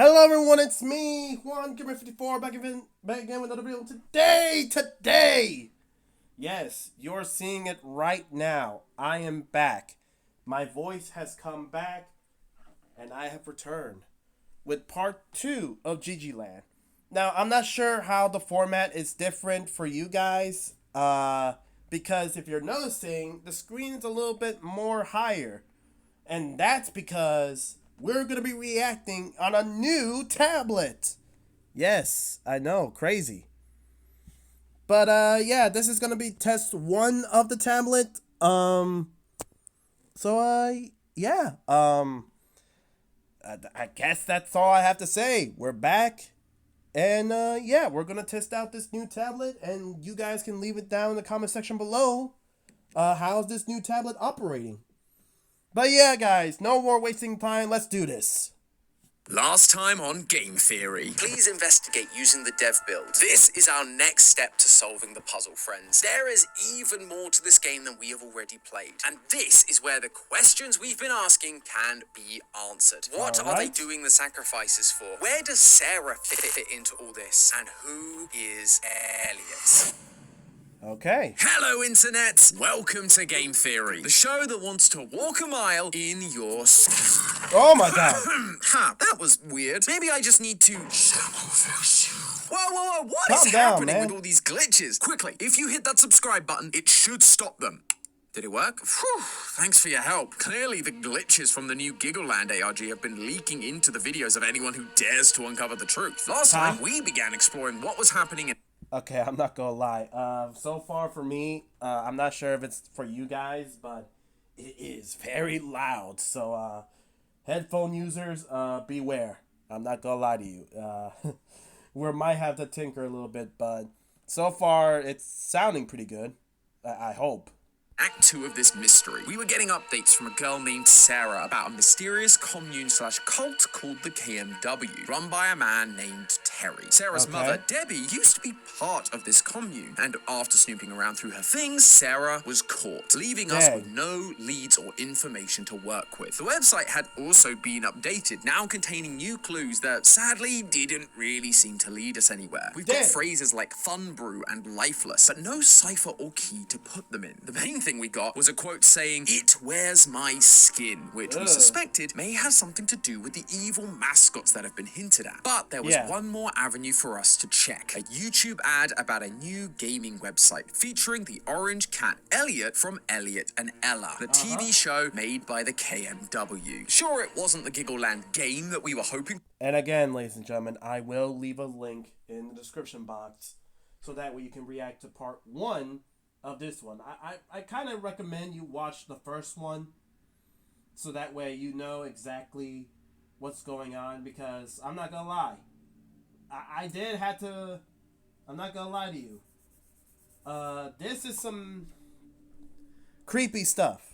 Hello everyone, it's me, Juan Gamer54, back again with another video. Today! Yes, you're seeing it right now. I am back. My voice has come back, and I have returned with part 2 of Giggleland. Now, I'm not sure how the format is different for you guys, because if you're noticing, the screen's a little bit more higher. And that's because we're going to be reacting on a new tablet. Yes, I know, crazy. But yeah, this is going to be test 1 of the tablet. Yeah. I guess that's all I have to say. We're back. And yeah, we're going to test out this new tablet, and you guys can leave it down in the comment section below. How's this new tablet operating? But yeah, guys, no more wasting time. Let's do this. Last time on Game Theory. Please investigate using the dev build. This is our next step to solving the puzzle, friends. There is even more to this game than we have already played. And this is where the questions we've been asking can be answered. What are they doing the sacrifices for? Where does Sarah fit into all this? And who is Elliot? Okay. Hello, Internet! Welcome to Game Theory, the show that wants to walk a mile in your... Oh my god. Ha, that was weird. Maybe I just need to... Whoa, what Calm is down, happening man. with all these glitches? Quickly, if you hit that subscribe button, it should stop them. Did it work? Phew, thanks for your help. Clearly, the glitches from the new Giggleland ARG have been leaking into the videos of anyone who dares to uncover the truth. Last time, we began exploring what was happening in... Okay, I'm not gonna lie. So far for me, I'm not sure if it's for you guys, but it is very loud. So, headphone users, beware. I'm not gonna lie to you. We might have to tinker a little bit, but so far it's sounding pretty good. I hope. Act 2 of this mystery. We were getting updates from a girl named Sarah about a mysterious commune/cult called the KMW, run by a man named Terry. Sarah's mother, Debbie, used to be part of this commune, and after snooping around through her things, Sarah was caught, leaving us with no leads or information to work with. The website had also been updated, now containing new clues that sadly didn't really seem to lead us anywhere. We've got phrases like fun brew and lifeless, but no cipher or key to put them in. The main thing we got was a quote saying, "It wears my skin," which we suspected may have something to do with the evil mascots that have been hinted at. But there was one more avenue for us to check. A YouTube ad about a new gaming website featuring the orange cat Elliot from Elliot and Ella, the TV show made by the KMW. Sure, it wasn't the Giggleland game that we were hoping. And again, ladies and gentlemen, I will leave a link in the description box so that way you can react to part 1 of this one. I kind of recommend you watch the first one so that way you know exactly what's going on, because I'm not gonna lie, I did have to, I'm not gonna lie to you, this is some creepy stuff.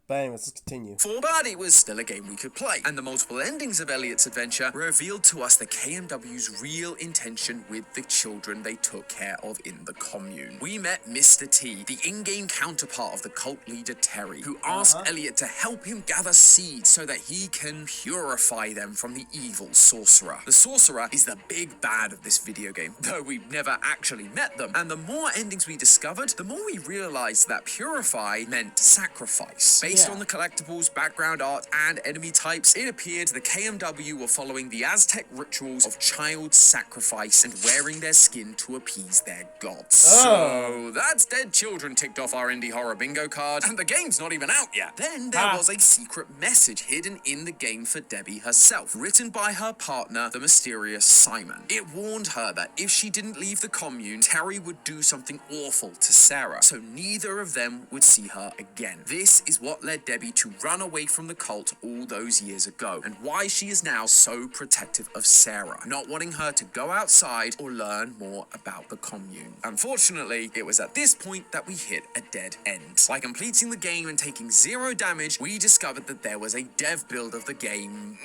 But anyways, let's continue. But it was still a game we could play, and the multiple endings of Elliot's adventure revealed to us the KMW's real intention with the children they took care of in the commune. We met Mr. T, the in-game counterpart of the cult leader Terry, who asked Elliot to help him gather seeds so that he can purify them from the evil sorcerer. The sorcerer is the big bad of this video game, though we've never actually met them, and the more endings we discovered, the more we realized that purify meant sacrifice. Based on the collectibles, background art, and enemy types, it appeared the KMW were following the Aztec rituals of child sacrifice and wearing their skin to appease their gods. So that's dead children ticked off our indie horror bingo card, and the game's not even out yet. Then there was a secret message hidden in the game for Debbie herself, written by her partner, the mysterious Simon. It warned her that if she didn't leave the commune, Terry would do something awful to Sarah, so neither of them would see her again. This is what led Debbie to run away from the cult all those years ago, and why she is now so protective of Sarah, not wanting her to go outside or learn more about the commune. Unfortunately, it was at this point that we hit a dead end. By completing the game and taking 0 damage, we discovered that there was a dev build of the game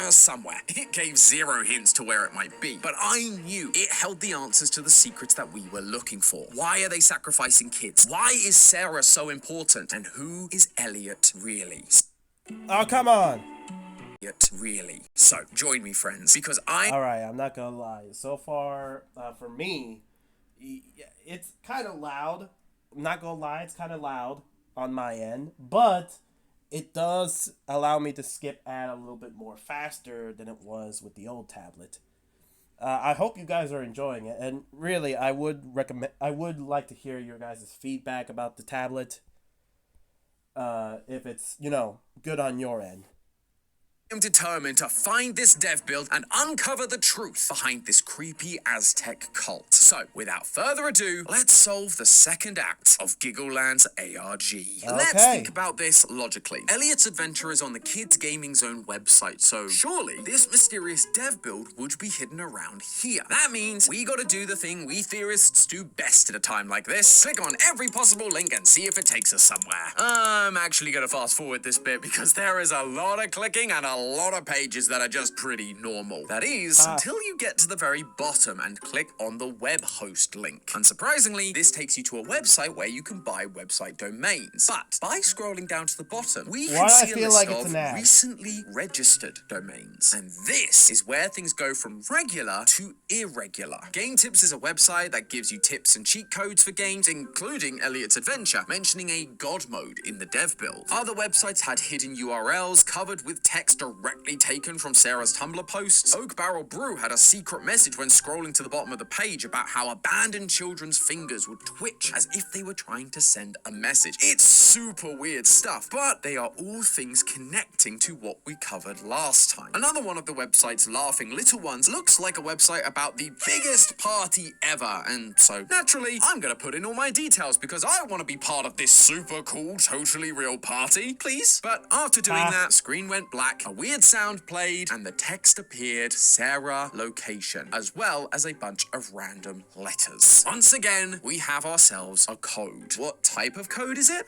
somewhere. It gave 0 hints to where it might be, but I knew it held the answers to the secrets that we were looking for. Why are they sacrificing kids? Why is Sarah so important? And who is Elliot really? Oh, come on. really. So, join me, friends, because Alright, I'm not gonna lie. So far, for me, it's kind of loud. I'm not gonna lie, it's kind of loud on my end, but it does allow me to skip ad a little bit more faster than it was with the old tablet. I hope you guys are enjoying it, and really, I would recommend. I would like to hear your guys' feedback about the tablet. If it's good on your end. am determined to find this dev build and uncover the truth behind this creepy Aztec cult. So, without further ado, let's solve the second act of Giggleland's ARG. Let's think about this logically. Elliot's Adventure is on the Kids Gaming Zone website, so surely this mysterious dev build would be hidden around here. That means we gotta do the thing we theorists do best at a time like this. Click on every possible link and see if it takes us somewhere. I'm actually gonna fast forward this bit because there is a lot of clicking and a lot of pages that are just pretty normal. That is, until you get to the very bottom and click on the web host link. Unsurprisingly, this takes you to a website where you can buy website domains. But by scrolling down to the bottom, we can see a list of recently registered domains. And this is where things go from regular to irregular. Game Tips is a website that gives you tips and cheat codes for games, including Elliot's Adventure, mentioning a god mode in the dev build. Other websites had hidden URLs covered with text directly taken from Sarah's Tumblr posts. Oak Barrel Brew had a secret message when scrolling to the bottom of the page about how abandoned children's fingers would twitch as if they were trying to send a message. It's super weird stuff, but they are all things connecting to what we covered last time. Another one of the website's laughing little ones looks like a website about the biggest party ever, and so naturally, I'm gonna put in all my details because I want to be part of this super cool, totally real party, please. But after doing that, screen went black, a weird sound played, and the text appeared, Sarah location, as well as a bunch of random letters. Once again, we have ourselves a code. What type of code is it?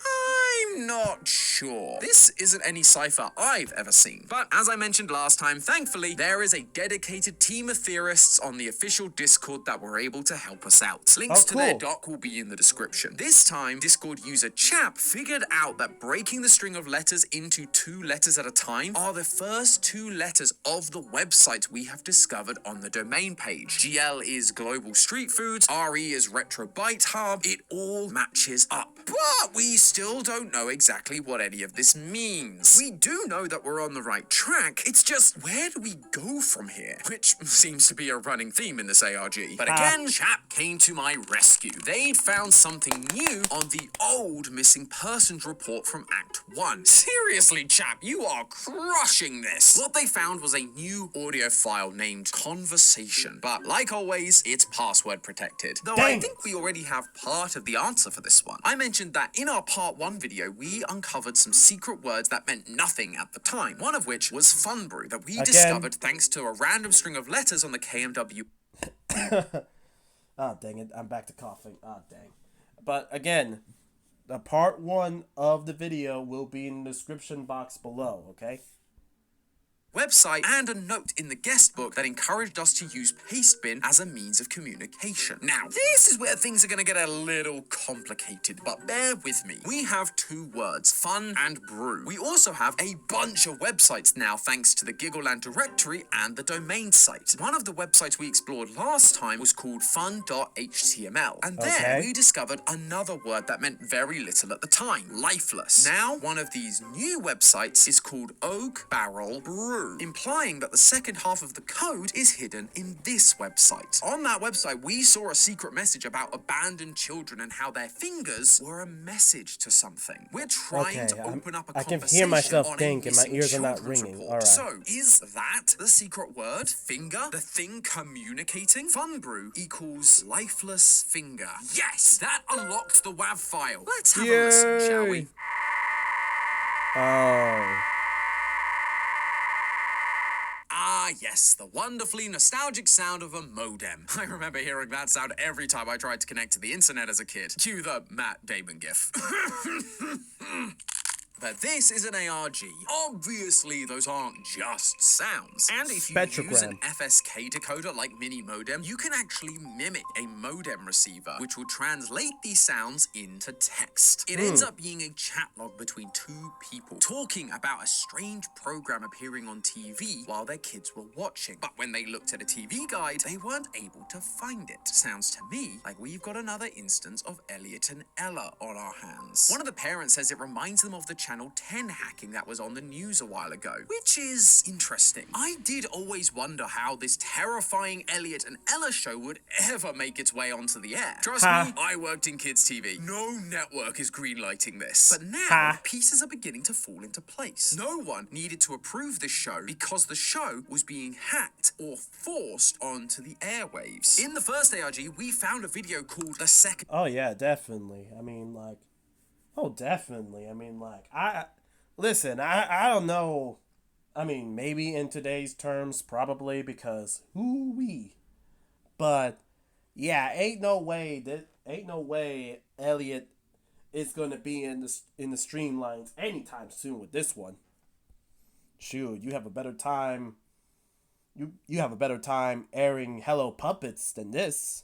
I'm not sure. This isn't any cipher I've ever seen. But as I mentioned last time, thankfully, there is a dedicated team of theorists on the official Discord that were able to help us out. Links to their doc will be in the description. This time, Discord user Chap figured out that breaking the string of letters into 2 letters at a time are the first 2 letters of the website we have discovered on the domain page. GL is Global Street Foods, RE is Retro Bite Hub. It all matches up. But we still don't know exactly what any of this means. We do know that we're on the right track. It's just, where do we go from here? Which seems to be a running theme in this ARG. But again, Chap came to my rescue. They'd found something new on the old missing persons report from Act 1. Seriously, Chap, you are crushing this. What they found was a new audio file named Conversation. But like always, it's password protected. Though I think we already have part of the answer for this one. I mentioned that in our part 1 video, we uncovered some secret words that meant nothing at the time. One of which was Fun Brew, that we discovered thanks to a random string of letters on the KMW. Oh, dang it. I'm back to coughing. Oh, dang. But again, the part 1 of the video will be in the description box below, okay? Website and a note in the guest book that encouraged us to use Pastebin as a means of communication. Now, this is where things are going to get a little complicated, but bear with me. We have 2 words, fun and brew. We also have a bunch of websites now thanks to the Giggleland directory and the domain site. One of the websites we explored last time was called fun.html, and there we discovered another word that meant very little at the time, lifeless. Now, one of these new websites is called Oak Barrel Brew, implying that the second half of the code is hidden in this website. On that website, we saw a secret message about abandoned children and how their fingers were a message to something. We're trying to open up a conversation. I can hear myself think and my ears are not ringing. All right. So, is that the secret word? Finger? The thing communicating? Fun Brew equals lifeless finger. Yes! That unlocked the WAV file. Let's have a listen, shall we? Oh. Ah, yes, the wonderfully nostalgic sound of a modem. I remember hearing that sound every time I tried to connect to the internet as a kid. Cue the Matt Damon gif. But this is an ARG. Obviously, those aren't just sounds. And if you use an Spectrogram. FSK decoder like Mini Modem, you can actually mimic a modem receiver, which will translate these sounds into text. It ends up being a chat log between two people talking about a strange program appearing on TV while their kids were watching. But when they looked at a TV guide, they weren't able to find it. Sounds to me like we've got another instance of Elliot and Ella on our hands. One of the parents says it reminds them of the Channel 10 hacking that was on the news a while ago, which is interesting. I did always wonder how this terrifying Elliot and Ella show would ever make its way onto the air. Trust me, I worked in kids TV. No network is greenlighting this. But now, pieces are beginning to fall into place. No one needed to approve this show because the show was being hacked or forced onto the airwaves. In the first ARG, we found a video called The Second... Oh, yeah, definitely. I mean, like... Oh, definitely. I mean, like, Listen, I don't know. I mean, maybe in today's terms, probably, because who-wee. But, yeah, ain't no way Elliot is gonna be in the streamlines anytime soon with this one. Shoot, you have a better time. You have a better time airing Hello Puppets than this.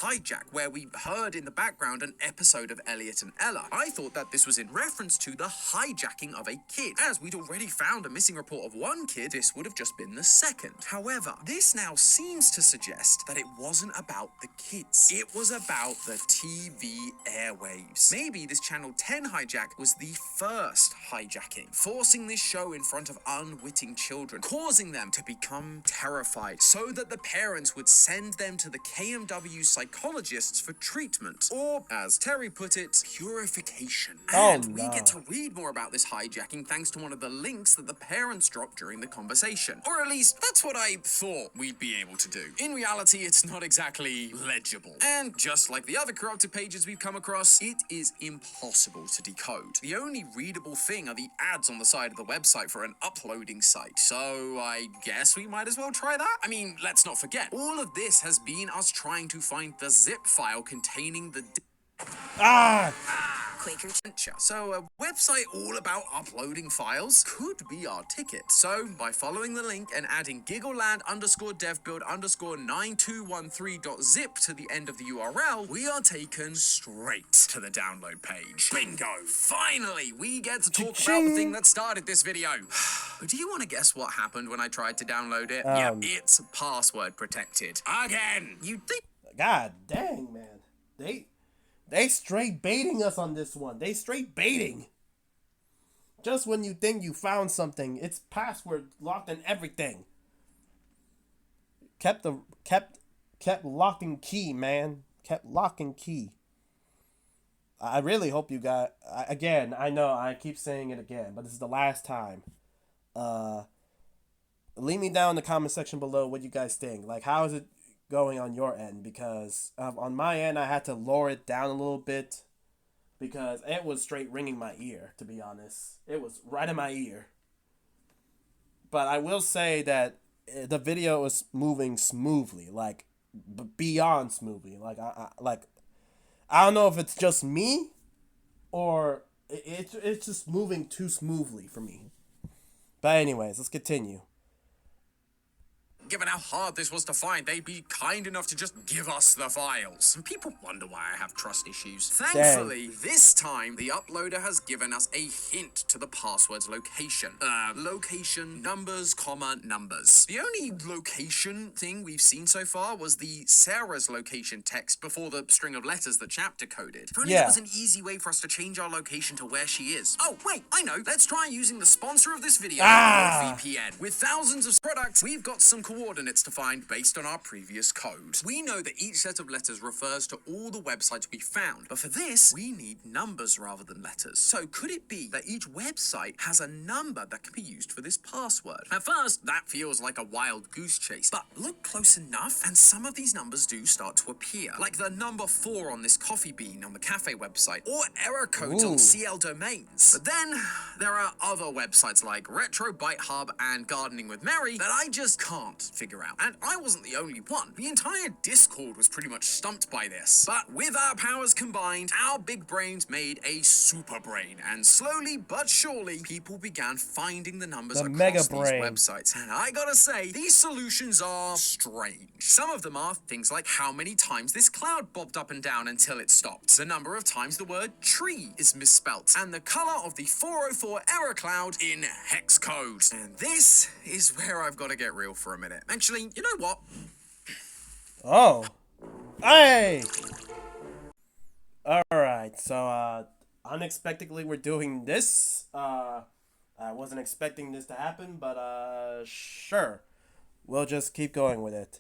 Hijack, where we heard in the background an episode of Elliot and Ella. I thought that this was in reference to the hijacking of a kid. As we'd already found a missing report of one kid, this would have just been the second. However, this now seems to suggest that it wasn't about the kids. It was about the TV airwaves. Maybe this Channel 10 hijack was the first hijacking, forcing this show in front of unwitting children, causing them to become terrified, so that the parents would send them to the KMW psychologists for treatment, or, as Terry put it, purification. And we get to read more about this hijacking thanks to one of the links that the parents dropped during the conversation. Or at least, that's what I thought we'd be able to do. In reality, it's not exactly legible. And just like the other corrupted pages we've come across, it is impossible to decode. The only readable thing are the ads on the side of the website for an uploading site. So I guess we might as well try that? I mean, let's not forget, all of this has been us trying to find the zip file containing the Quaker Chincha. So a website all about uploading files could be our ticket. So by following the link and adding giggleland_devbuild_9213.zip to the end of the URL, we are taken straight to the download page. Bingo! Finally, we get to talk about the thing that started this video. Do you want to guess what happened when I tried to download it? Yeah, it's password protected. Again! You'd think... God dang, man. They straight baiting us on this one. They straight baiting. Just when you think you found something, it's password locked and everything. Kept lock and key, man. Kept lock and key. I really hope you got... Again, I know I keep saying it again, but this is the last time. Leave me down in the comment section below what you guys think. Like, how is it going on your end? Because on my end, I had to lower it down a little bit because it was straight ringing my ear, to be honest. It was right in my ear. But I will say that the video is moving smoothly, like beyond smoothly. Like I don't know if it's just me or it's just moving too smoothly for me. But anyways, let's continue. Given how hard this was to find, they'd be kind enough to just give us the files. And people wonder why I have trust issues. Thankfully, this time, the uploader has given us a hint to the password's location. Location, numbers, comma, numbers. The only location thing we've seen so far was the Sarah's location text before the string of letters the chap decoded. If only there was an easy way for us to change our location to where she is. Oh, wait, I know. Let's try using the sponsor of this video, NordVPN. With thousands of products, we've got some coordinates to find based on our previous code. We know that each set of letters refers to all the websites we found, but for this, we need numbers rather than letters. So could it be that each website has a number that can be used for this password? At first, that feels like a wild goose chase, but look close enough, and some of these numbers do start to appear, like the number 4 on this coffee bean on the cafe website, or error codes on CL domains. But then, there are other websites like Retro Bite Hub and Gardening with Mary that I just can't figure out. And I wasn't the only one. The entire Discord was pretty much stumped by this. But with our powers combined, our big brains made a super brain. And slowly but surely, people began finding the numbers The across mega these brain. websites. And I gotta say, these solutions are strange. Some of them are things like how many times this cloud bobbed up and down until it stopped, the number of times the word tree is misspelt, and the color of the 404 error cloud in hex code. And this is where I've got to get real for a minute. Actually, you know what? Oh. Hey! Alright, so, unexpectedly we're doing this. I wasn't expecting this to happen, but, sure. We'll just keep going with it.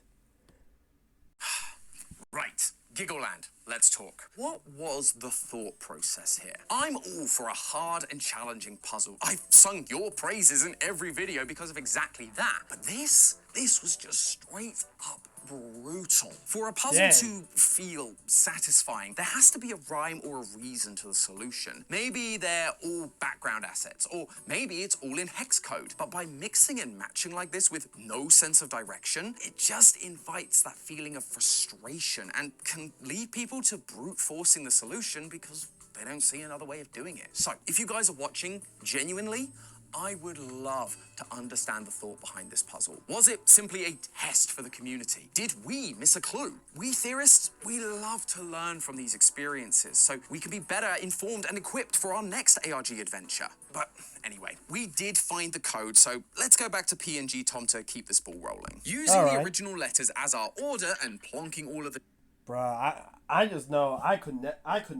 Right. Giggleland, let's talk. What was the thought process here? I'm all for a hard and challenging puzzle. I've sung your praises in every video because of exactly that. But this was just straight up brutal. For a puzzle to feel satisfying, there has to be a rhyme or a reason to the solution. Maybe they're all background assets, or maybe it's all in hex code. But by mixing and matching like this with no sense of direction, it just invites that feeling of frustration and can lead people to brute forcing the solution because they don't see another way of doing it. So, if you guys are watching, genuinely, I would love to understand the thought behind this puzzle. Was it simply a test for the community? Did we miss a clue? We theorists, we love to learn from these experiences so we can be better informed and equipped for our next ARG adventure. But anyway, we did find the code, so let's go back to PNG Tom to keep this ball rolling. Using the original letters as our order and plonking all of the... Bruh, I just know I could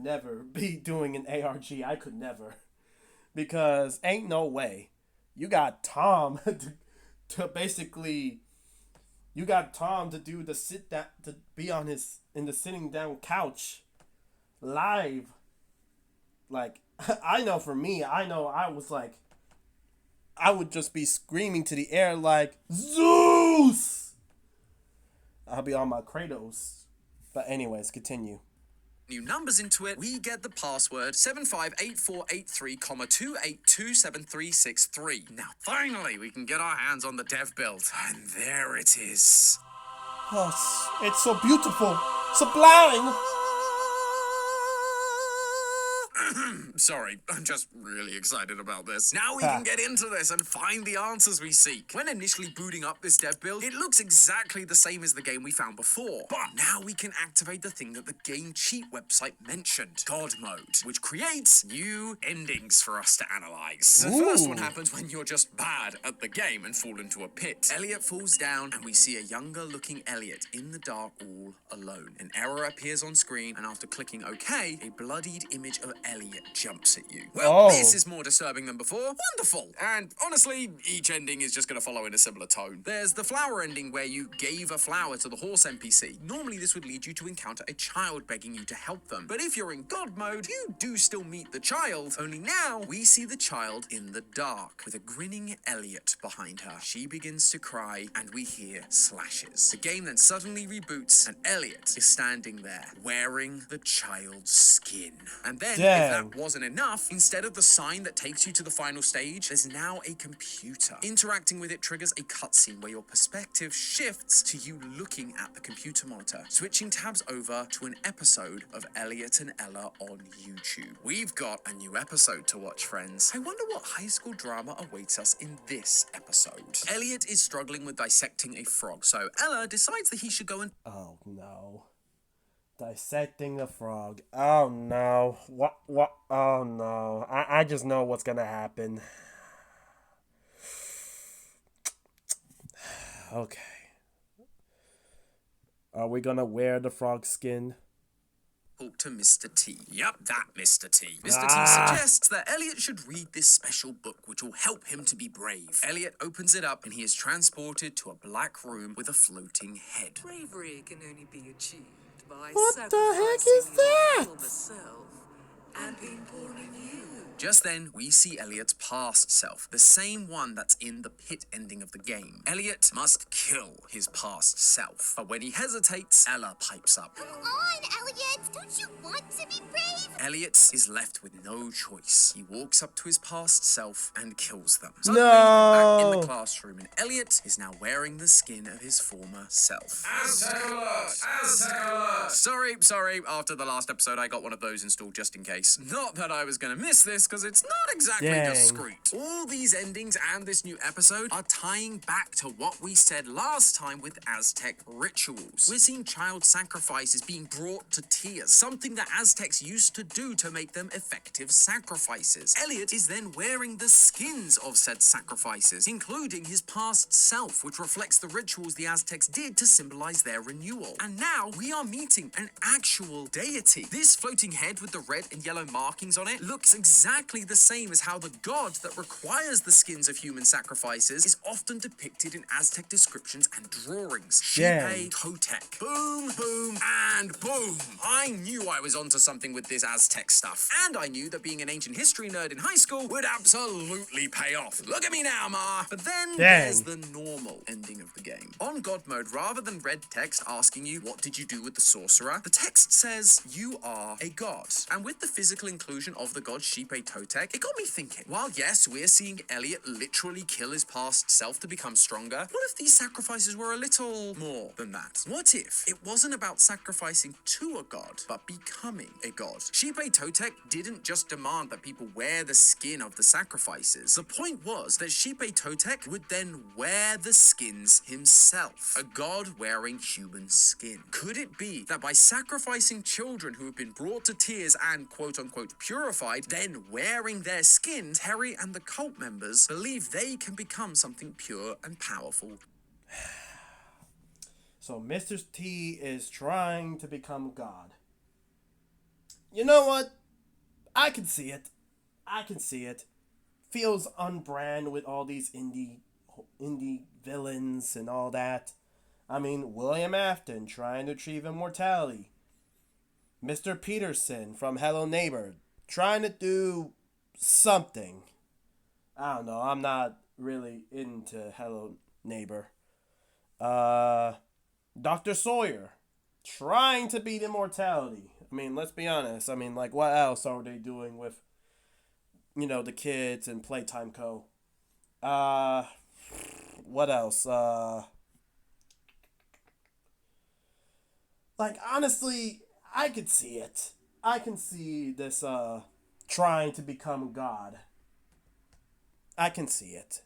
never be doing an ARG. I could never. Because ain't no way. You got Tom to basically, you got Tom to do the sit down, to be on his, in the sitting down couch live. Like, I know for me, I know I was like, I would just be screaming to the air like, Zeus! I'll be on my Kratos. But anyways, continue. New numbers into it, we get the password 758483,2827363. Now, finally, we can get our hands on the dev build. And there it is. Oh, it's so beautiful. Sublime. Sorry, I'm just really excited about this. Now we can get into this and find the answers we seek. When initially booting up this dev build, it looks exactly the same as the game we found before. But now we can activate the thing that the game cheat website mentioned, God mode, which creates new endings for us to analyze. The first one happens when you're just bad at the game and fall into a pit. Elliot falls down and we see a younger looking Elliot in the dark all alone. An error appears on screen and after clicking OK, a bloodied image of Elliot jumps at you. Well, this is more disturbing than before. Wonderful! And honestly, each ending is just going to follow in a similar tone. There's the flower ending where you gave a flower to the horse NPC. Normally this would lead you to encounter a child begging you to help them. But if you're in God mode, you do still meet the child. Only now, we see the child in the dark with a grinning Elliot behind her. She begins to cry and we hear slashes. The game then suddenly reboots and Elliot is standing there wearing the child's skin. And then, if that wasn't enough, instead of the sign that takes you to the final stage, there's now a computer. Interacting with it triggers a cutscene where your perspective shifts to you looking at the computer monitor, switching tabs over to an episode of Elliot and Ella on YouTube. We've got a new episode to watch, friends. I wonder what high school drama awaits us in this episode. Elliot is struggling with dissecting a frog, so Ella decides that he should go and... Oh no. Dissecting the frog. Oh no. What? Oh no. I just know what's gonna happen. Okay. Are we gonna wear the frog skin? Talk to Mr. T. Yup, that Mr. T. Mr. T suggests that Elliot should read this special book which will help him to be brave. Elliot opens it up and he is transported to a black room with a floating head. Bravery can only be achieved by what the heck is that? myself and being born in you. Just then, we see Elliot's past self, the same one that's in the pit ending of the game. Elliot must kill his past self. But when he hesitates, Ella pipes up. Come on, Elliot! Don't you want to be brave? Elliot is left with no choice. He walks up to his past self and kills them. No. Back in the classroom, and Elliot is now wearing the skin of his former self. Aztec alert! Aztec alert! Sorry, after the last episode I got one of those installed just in case. Not that I was gonna miss this, because it's not exactly discreet. All these endings and this new episode are tying back to what we said last time with Aztec rituals. We're seeing child sacrifices being brought to tears, something that Aztecs used to do to make them effective sacrifices. Elliot is then wearing the skins of said sacrifices, including his past self, which reflects the rituals the Aztecs did to symbolize their renewal. And now we are meeting an actual deity. This floating head with the red and yellow markings on it looks exactly the same as how the god that requires the skins of human sacrifices is often depicted in Aztec descriptions and drawings. Xipe Totec. Boom, boom, and boom. I knew I was onto something with this Aztec stuff. And I knew that being an ancient history nerd in high school would absolutely pay off. Look at me now, Ma. But then there's the normal ending of the game. On God mode, rather than red text asking you, what did you do with the sorcerer? The text says, you are a god. And with the physical inclusion of the god Xipe Totec, it got me thinking, while yes, we're seeing Elliot literally kill his past self to become stronger, what if these sacrifices were a little more than that? What if it wasn't about sacrificing to a god, but becoming a god? Xipe Totec didn't just demand that people wear the skin of the sacrifices. The point was that Xipe Totec would then wear the skins himself, a god wearing human skin. Could it be that by sacrificing children who have been brought to tears and quote-unquote purified, then wearing their skin, Terry and the cult members believe they can become something pure and powerful? So Mr. T is trying to become God. You know what? I can see it. Feels unbrand with all these indie villains and all that. I mean, William Afton trying to achieve immortality. Mr. Peterson from Hello Neighbor trying to do something. I don't know. I'm not really into Hello Neighbor. Dr. Sawyer trying to beat immortality. I mean, let's be honest. I mean, like, what else are they doing with, the kids and Playtime Co? What else? Like, honestly, I could see it. I can see this, trying to become God. I can see it.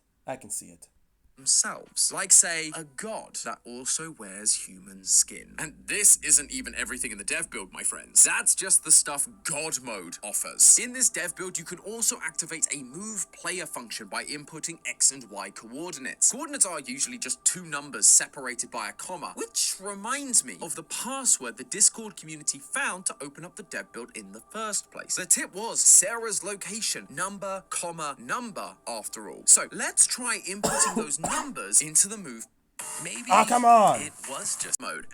Themselves. Like, say, a god that also wears human skin. And this isn't even everything in the dev build, my friends. That's just the stuff God mode offers. In this dev build, you can also activate a move player function by inputting X and Y coordinates. Coordinates are usually just two numbers separated by a comma, which reminds me of the password the Discord community found to open up the dev build in the first place. The tip was Sarah's location, number, comma, number, after all. So let's try inputting those numbers into the move. Maybe come on. It was just mode.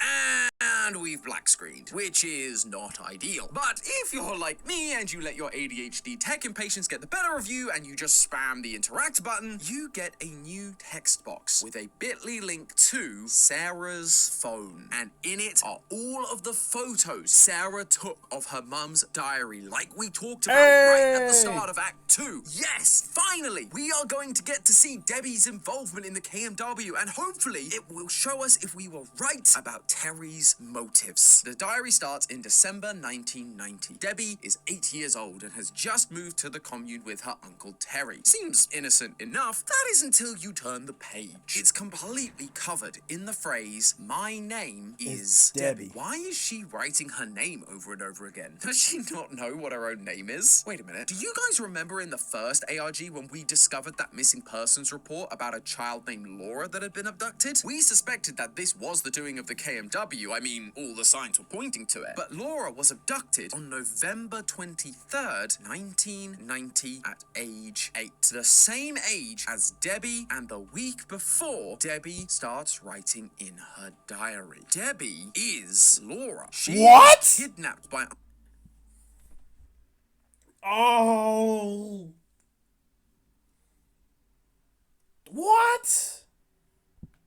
And we've black screened, which is not ideal. But if you're like me and you let your ADHD tech impatience get the better of you and you just spam the interact button, you get a new text box with a bit.ly link to Sarah's phone. And in it are all of the photos Sarah took of her mum's diary, like we talked about right at the start of Act 2. Yes, finally, we are going to get to see Debbie's involvement in the KMW, and hopefully it will show us if we were right about Terry's motives. The diary starts in December 1990. Debbie is 8 years old and has just moved to the commune with her uncle Terry. Seems innocent enough. That is until you turn the page. It's completely covered in the phrase, "My name is Debbie." Why is she writing her name over and over again? Does she not know what her own name is? Wait a minute. Do you guys remember in the first ARG when we discovered that missing persons report about a child named Laura that had been abducted? We suspected that this was the doing of the KMW. I mean, all the signs were pointing to it. But Laura was abducted on November 23rd, 1990 at age 8. The same age as Debbie, and the week before, Debbie starts writing in her diary. Debbie is Laura. She was kidnapped by... Oh. What?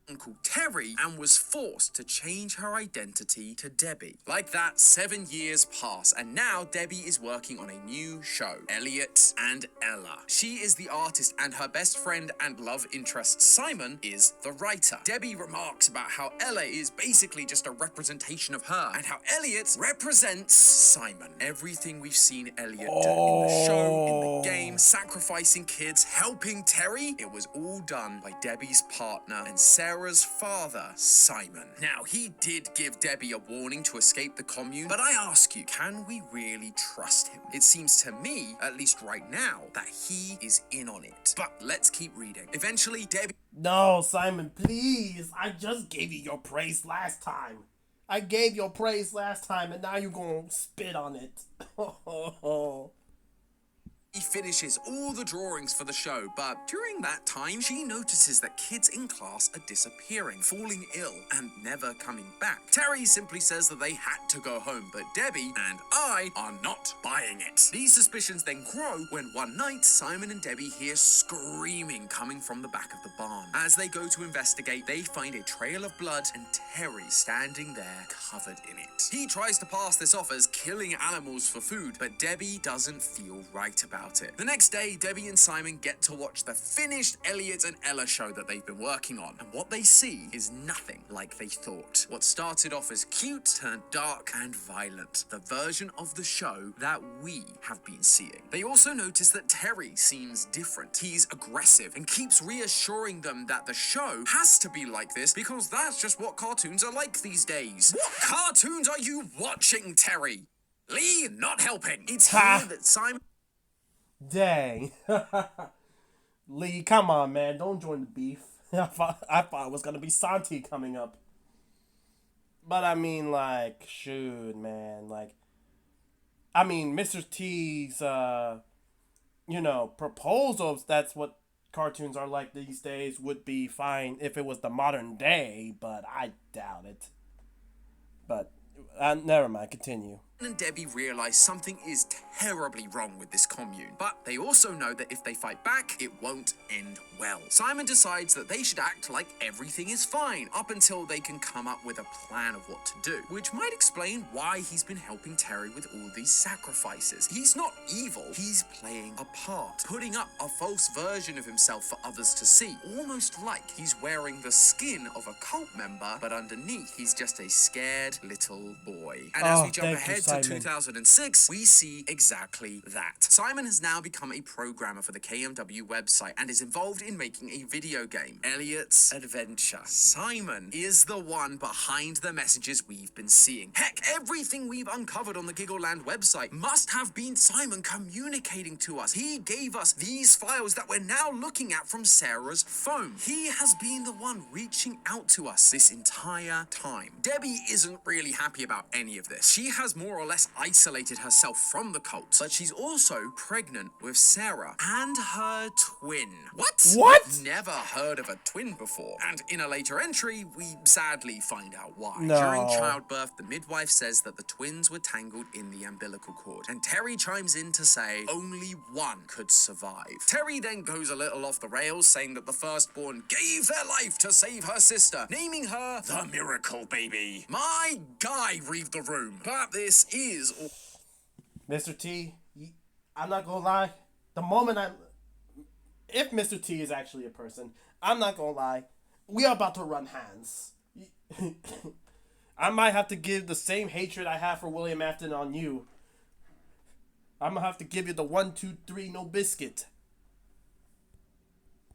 Uncle Terry and was forced to change her identity to Debbie. Like that, 7 years pass, and now Debbie is working on a new show, Elliot and Ella. She is the artist, and her best friend and love interest, Simon, is the writer. Debbie remarks about how Ella is basically just a representation of her, and how Elliot represents Simon. Everything we've seen Elliot do in the show, in the game, sacrificing kids, helping Terry, it was all done by Debbie's partner and Sarah's father, Simon. Now, he did give Debbie a warning to escape the commune, but I ask you, can we really trust him? It seems to me, at least right now, that he is in on it. But let's keep reading. Eventually, Debbie... No, Simon, please. I just gave you your praise last time. I gave your praise last time, and now you're gonna spit on it. He finishes all the drawings for the show, but during that time, she notices that kids in class are disappearing, falling ill, and never coming back. Terry simply says that they had to go home, but Debbie and I are not buying it. These suspicions then grow when one night, Simon and Debbie hear screaming coming from the back of the barn. As they go to investigate, they find a trail of blood and Terry standing there covered in it. He tries to pass this off as killing animals for food, but Debbie doesn't feel right about it. The next day, Debbie and Simon get to watch the finished Elliot and Ella show that they've been working on, and what they see is nothing like they thought. What started off as cute turned dark and violent, the version of the show that we have been seeing. They also notice that Terry seems different. He's aggressive and keeps reassuring them that the show has to be like this because that's just what cartoons are like these days. What cartoons are you watching, Terry? Lee, not helping. It's here that Simon... Dang. Lee, come on, man. Don't join the beef. I thought it was gonna be Santi coming up. But I mean, like, shoot, man. Like, I mean, Mr. T's, proposals, that's what cartoons are like these days, would be fine if it was the modern day, but I doubt it. But, never mind, continue. And Debbie realize something is terribly wrong with this commune, but they also know that if they fight back, it won't end well. Simon decides that they should act like everything is fine up until they can come up with a plan of what to do, which might explain why he's been helping Terry with all these sacrifices. He's not evil, he's playing a part, putting up a false version of himself for others to see, almost like he's wearing the skin of a cult member, but underneath he's just a scared little boy. And as we jump ahead to 2006, we see exactly that. Simon has now become a programmer for the KMW website and is involved in making a video game, Elliot's Adventure. Simon is the one behind the messages we've been seeing. Heck, everything we've uncovered on the Giggleland website must have been Simon communicating to us. He gave us these files that we're now looking at from Sarah's phone. He has been the one reaching out to us this entire time. Debbie isn't really happy about any of this. She has more or less isolated herself from the cult, but she's also pregnant with Sarah and her twin. What? Never heard of a twin before. And in a later entry, we sadly find out why. No. During childbirth, the midwife says that the twins were tangled in the umbilical cord, and Terry chimes in to say only one could survive. Terry then goes a little off the rails, saying that the firstborn gave their life to save her sister, naming her the Miracle Baby. My guy, read the room. But this is... Mr. T, I'm not gonna lie. If Mr. T is actually a person, I'm not gonna lie, we are about to run hands. I might have to give the same hatred I have for William Afton on you. I'm gonna have to give you the 1, 2, 3, no biscuit.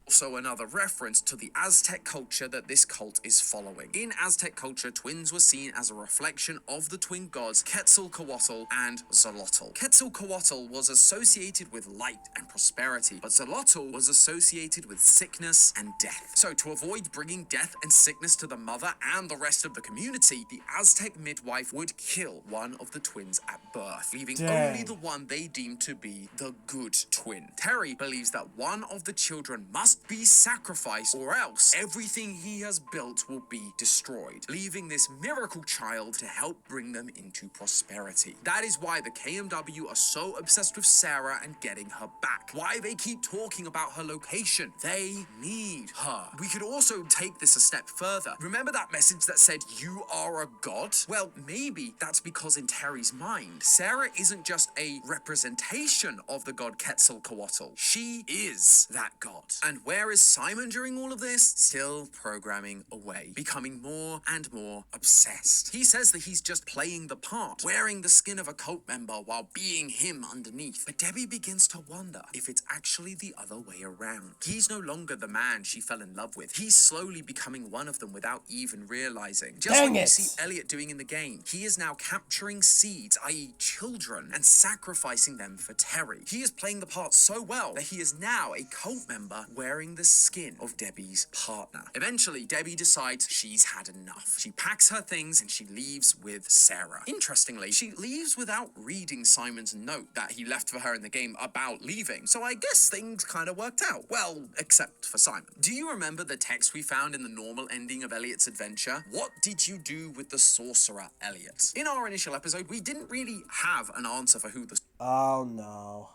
Also another reference to the Aztec culture that this cult is following. In Aztec culture, twins were seen as a reflection of the twin gods Quetzalcoatl and Xolotl. Quetzalcoatl was associated with light and prosperity, but Xolotl was associated with sickness and death. So to avoid bringing death and sickness to the mother and the rest of the community, the Aztec midwife would kill one of the twins at birth, leaving only the one they deemed to be the good twin. Terry believes that one of the children must must be sacrificed, or else everything he has built will be destroyed, leaving this miracle child to help bring them into prosperity. That is why the KMW are so obsessed with Sarah and getting her back. Why they keep talking about her location. They need her. We could also take this a step further. Remember that message that said, "You are a god"? Well, maybe that's because in Terry's mind, Sarah isn't just a representation of the god Quetzalcoatl. She is that god. And where is Simon during all of this? Still programming away, becoming more and more obsessed. He says that he's just playing the part, wearing the skin of a cult member while being him underneath. But Debbie begins to wonder if it's actually the other way around. He's no longer the man she fell in love with. He's slowly becoming one of them without even realizing. Just like you see Elliot doing in the game, he is now capturing seeds, i.e. children, and sacrificing them for Terry. He is playing the part so well that he is now a cult member wearing the skin of Debbie's partner. Eventually, Debbie decides she's had enough. She packs her things and she leaves with Sarah. Interestingly, she leaves without reading Simon's note that he left for her in the game about leaving, so I guess things kind of worked out. Well, except for Simon. Do you remember the text we found in the normal ending of Elliot's adventure? What did you do with the sorcerer, Elliot? In our initial episode, we didn't really have an answer for who the... Oh no.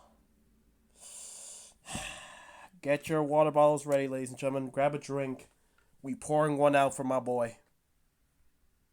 Get your water bottles ready, ladies and gentlemen. Grab a drink. We pouring one out for my boy.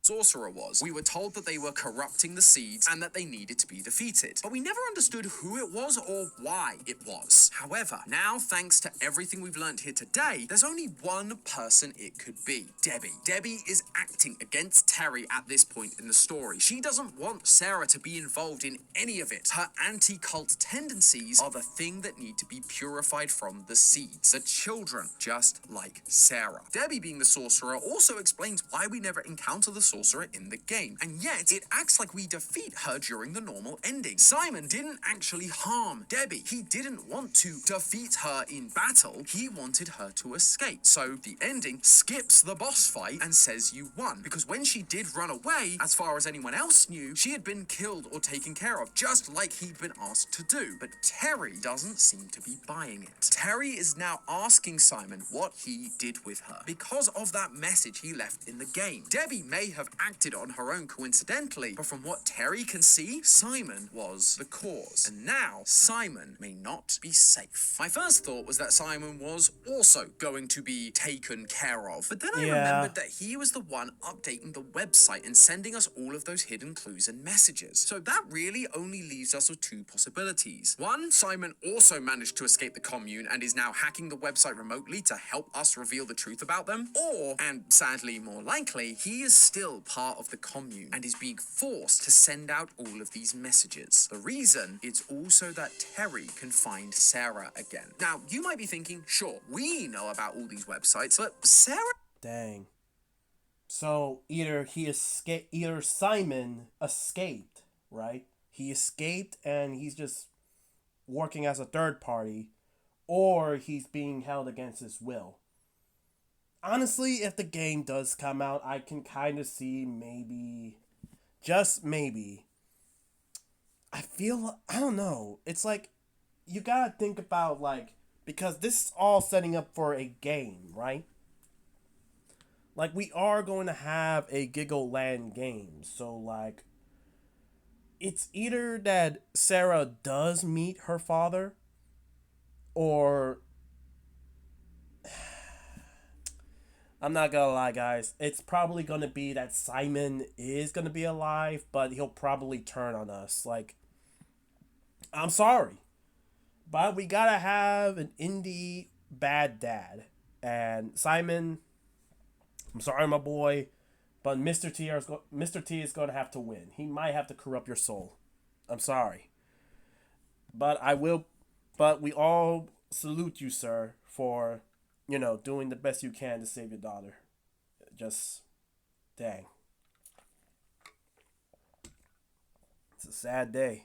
Sorcerer was. We were told that they were corrupting the seeds and that they needed to be defeated, but we never understood who it was or why it was. However, now thanks to everything we've learned here today, there's only one person it could be: Debbie. Debbie is acting against Terry at this point in the story. She doesn't want Sarah to be involved in any of it. Her anti-cult tendencies are the thing that need to be purified from the seeds, the children, just like Sarah. Debbie being the sorcerer also explains why we never encounter the sorcerer in the game, and yet it acts like we defeat her during the normal ending. Simon didn't actually harm Debbie. He didn't want to defeat her in battle. He wanted her to escape. So the ending skips the boss fight and says you won, because when she did run away, as far as anyone else knew, she had been killed or taken care of, just like he'd been asked to do. But Terry doesn't seem to be buying it. Terry is now asking Simon what he did with her because of that message he left in the game. Debbie may have acted on her own coincidentally, but from what Terry can see, Simon was the cause. And now, Simon may not be safe. My first thought was that Simon was also going to be taken care of, but then I remembered that he was the one updating the website and sending us all of those hidden clues and messages. So that really only leaves us with two possibilities. One, Simon also managed to escape the commune and is now hacking the website remotely to help us reveal the truth about them. Or, and sadly more likely, he is still part of the commune and is being forced to send out all of these messages. The reason is also that Terry can find Sarah again. Now, you might be thinking, sure, we know about all these websites, but Sarah... Dang. So either Simon escaped, right? He escaped and he's just working as a third party, or he's being held against his will. Honestly, if the game does come out, I can kind of see maybe, just maybe, I don't know. It's like, you gotta think about, like, because this is all setting up for a game, right? Like, we are going to have a Giggleland game. So, like, it's either that Sarah does meet her father, or... I'm not gonna lie, guys. It's probably gonna be that Simon is gonna be alive, but he'll probably turn on us. Like, I'm sorry, but we gotta have an indie bad dad. And Simon, I'm sorry, my boy, but Mr. T is gonna have to win. He might have to corrupt your soul. I'm sorry, but But we all salute you, sir, for, you know, doing the best you can to save your daughter. Just, dang. It's a sad day.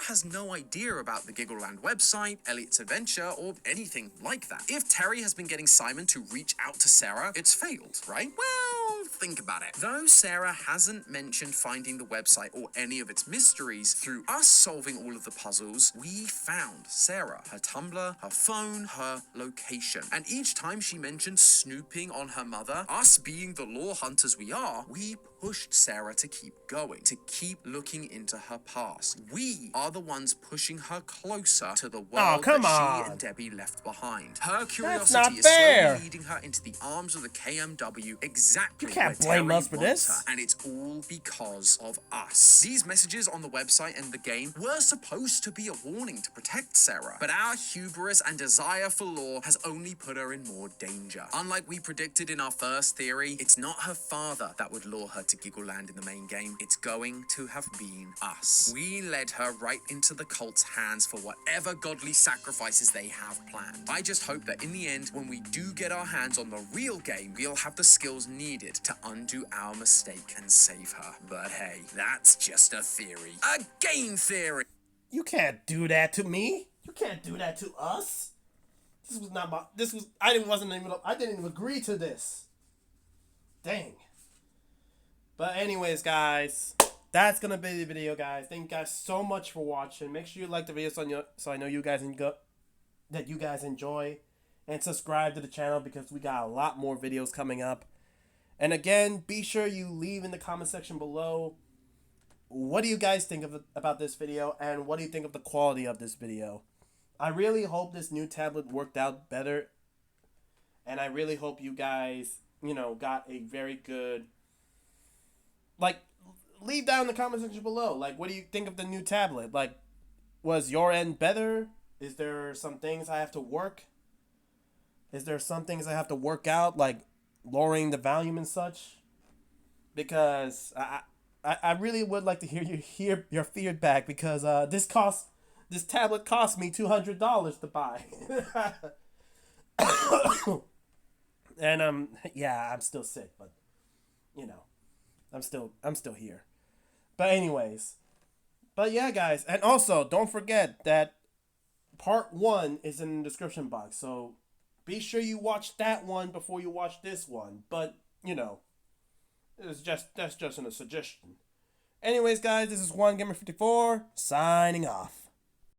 Has no idea about the Giggleland website, Elliot's adventure, or anything like that. If Terry has been getting Simon to reach out to Sarah, it's failed, right? Well, think about it. Though Sarah hasn't mentioned finding the website or any of its mysteries, through us solving all of the puzzles, we found Sarah, her Tumblr, her phone, her location. And each time she mentioned snooping on her mother, us being the lore hunters we are, we pushed Sarah to keep going, to keep looking into her past. We are the ones pushing her closer to the world come that she on. and Debbie left behind. Her not curiosity is fair. slowly leading her into the arms of the KMW, exactly You can't where blame Terry us for wants this. her, and it's all because of us. These messages on the website and the game were supposed to be a warning to protect Sarah, but our hubris and desire for lore has only put her in more danger. Unlike we predicted in our first theory, it's not her father that would lure her to Giggleland in the main game. It's going to have been us. We led her right into the cult's hands for whatever godly sacrifices they have planned. I just hope that in the end, when we do get our hands on the real game, we'll have the skills needed to undo our mistake and save her. But hey, that's just a theory. A game theory! You can't do that to me. You can't do that to us. This was not my. This was. I didn't even agree to this. Dang. But anyways, guys, that's gonna be the video, guys. Thank you guys so much for watching. Make sure you like the video so I know you guys that you guys enjoy, and subscribe to the channel because we got a lot more videos coming up. And again, be sure you leave in the comment section below what do you guys think about this video, and what do you think of the quality of this video. I really hope this new tablet worked out better, and I really hope you guys, got a very good, leave down in the comment section below, what do you think of the new tablet? Was your end better? Is there some things I have to work? Is there some things I have to work out, like lowering the volume and such? Because I really would like to hear your feedback, because this tablet cost me $200 to buy. And yeah, I'm still sick, but I'm still here. But anyways, yeah, guys, and also don't forget that part 1 is in the description box, so be sure you watch that one before you watch this one. But that's just a suggestion. Anyways, guys, this is OneGamer54 signing off.